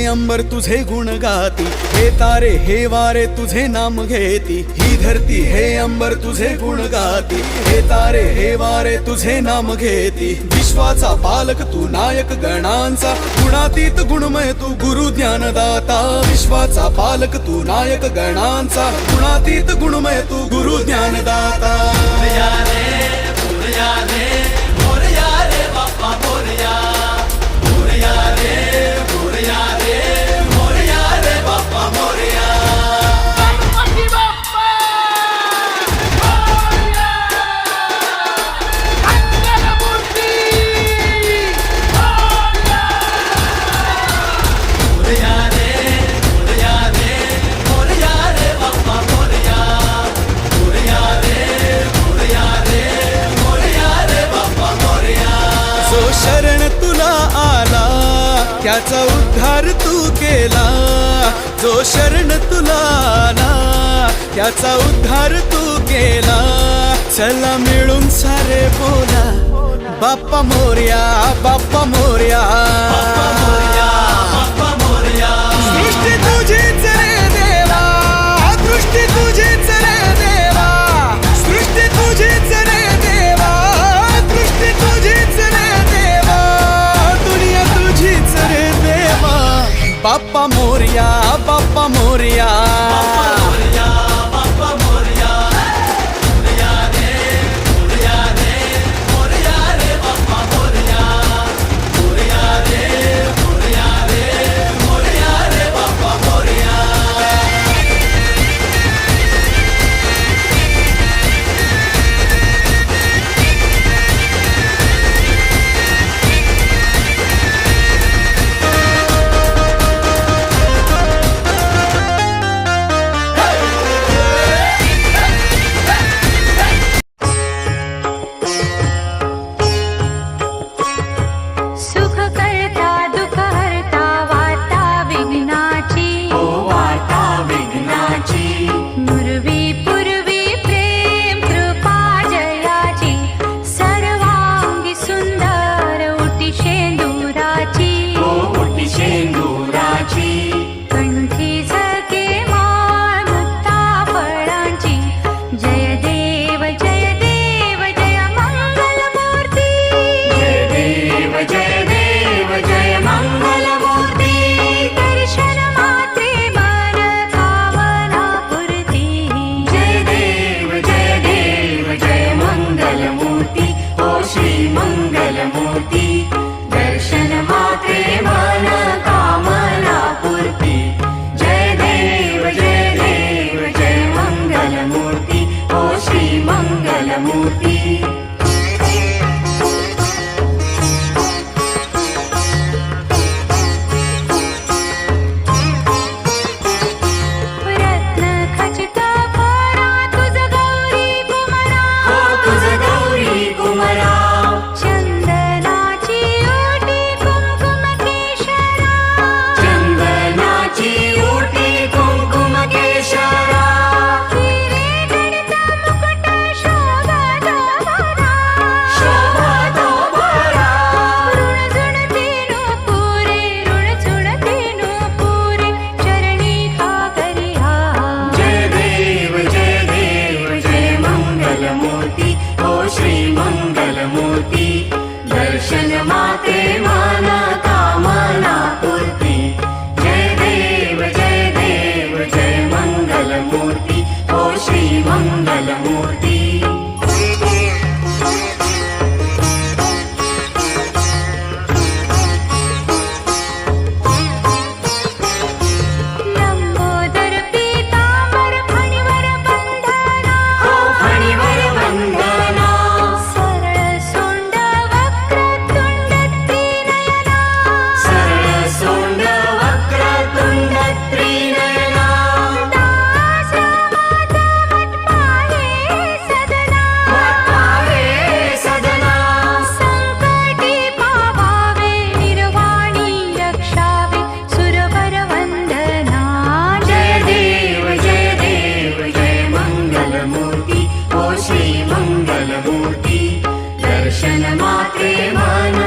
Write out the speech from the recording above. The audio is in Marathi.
अंबर तुझे गुण गाती, हे तारे हे वारे तुझे नाम घेती, ही धरती हे अंबर तुझे गुण गाती, हे तारे हे वारे तुझे नाम घेती। विश्वाचा पालक तू नायक गणांचा, गुणातीत गुणमय तू गुरु ज्ञानदाता। विश्वाचा पालक तू नायक गणांचा, गुणातीत गुणमय तू गुरु ज्ञानदाता। मोरया रे मोरया रे बाप्पा मोरया, मोरया रे मोरया रे मोरया रे बाप्पा मोरया। गणपती बाप्पा मोरया, मंगलमूर्ती मोरया। मोरया रे मोरया रे मोरया रे बाप्पा मोरया, मोरया रे मोरया रे मोरया रे बाप्पा मोरया। जो शरण तुला आला त्याचा उद्धार तू केला, जो शरण तुला आला त्याचा उद्धार तू केला। चला मिळून सारे बोला बाप्पा मोरया, बाप्पा मोरया, बाप्पा मोरया, बाप्पा मोरया। सृष्टी तुझीच रे देवा, दृष्टी तुझीच रे देवा, सृष्टी तुझीच रे देवा, दृष्टी तुझीच रे देवा, दुनिया तुझीच रे देवा। बाप्पा मोरया, बाप्पा मोरया, बाप्पा मोरया, बाप्पा मोरया। मोरया रे मोरया रे मोरया रे बाप्पा मोरया, मोरया रे मोरया रे मोरया रे बाप्पा मोरया। सुख करता दुःख हरता वार्ता विघ्नाची, ओ वार्ता विघ्नाची। नुरवी पूर्वी प्रेम कृपा जयाची, सर्वांगी सुंदर उटी शेंदुराची, ओ मोठी शेंदुराची। कंठी झळके माळ मुक्ता फळांची, जय देव जय देव जय मंगलमूर्ती, जय देव जय देव जय मंगलमूर्ती। दर्शन मात्रे मन कामना पूर्ती, जय देव जय मंगलमूर्ती, ओ श्री मंगलमूर्ती। दर्शन मात्रे मन कामना पूर्ती। जय देव जय मंगलमूर्ती, ओ श्री मंगलमूर्ती। रत्न खचित कोरा तुझ गौरी कुमरा, हो तुझ गौरी कुमरा। चंदनाची ओटी कुंकुम केशरा, चंदनाची ओटी कुंकुम केशरा। हिरे जडित मुकुट शोभत भरा, शोभतो भरा। ऋण जुणतीनु पुरे, ऋण जुणतीनु पुरे, चरणी का करिहा। जय देव जय मंगलमूर्ती, ओ श्री मंगलमूर्ती। दर्शन मात्रे मन कामना पूर्ती। जय देव जय मंगलमूर्ती, ओ श्री मंगलमूर्ती। लंबोदर पीतांबर फणीवर बंधना, हो फणीवर वंदना। सरळ सोंड वक्रतुंड त्रिनयना, सरळ सोंड वक्रतुंड त्रिनयना। दास रामाचा वटपाहे सदना, वटपाहे सदना। संकटी पावावे निर्वाणी रक्षावे सुरवर वंदना। जय देव जय मंगलमूर्ती, ओ श्री मंगलमूर्ती। दर्शन मात्रे मन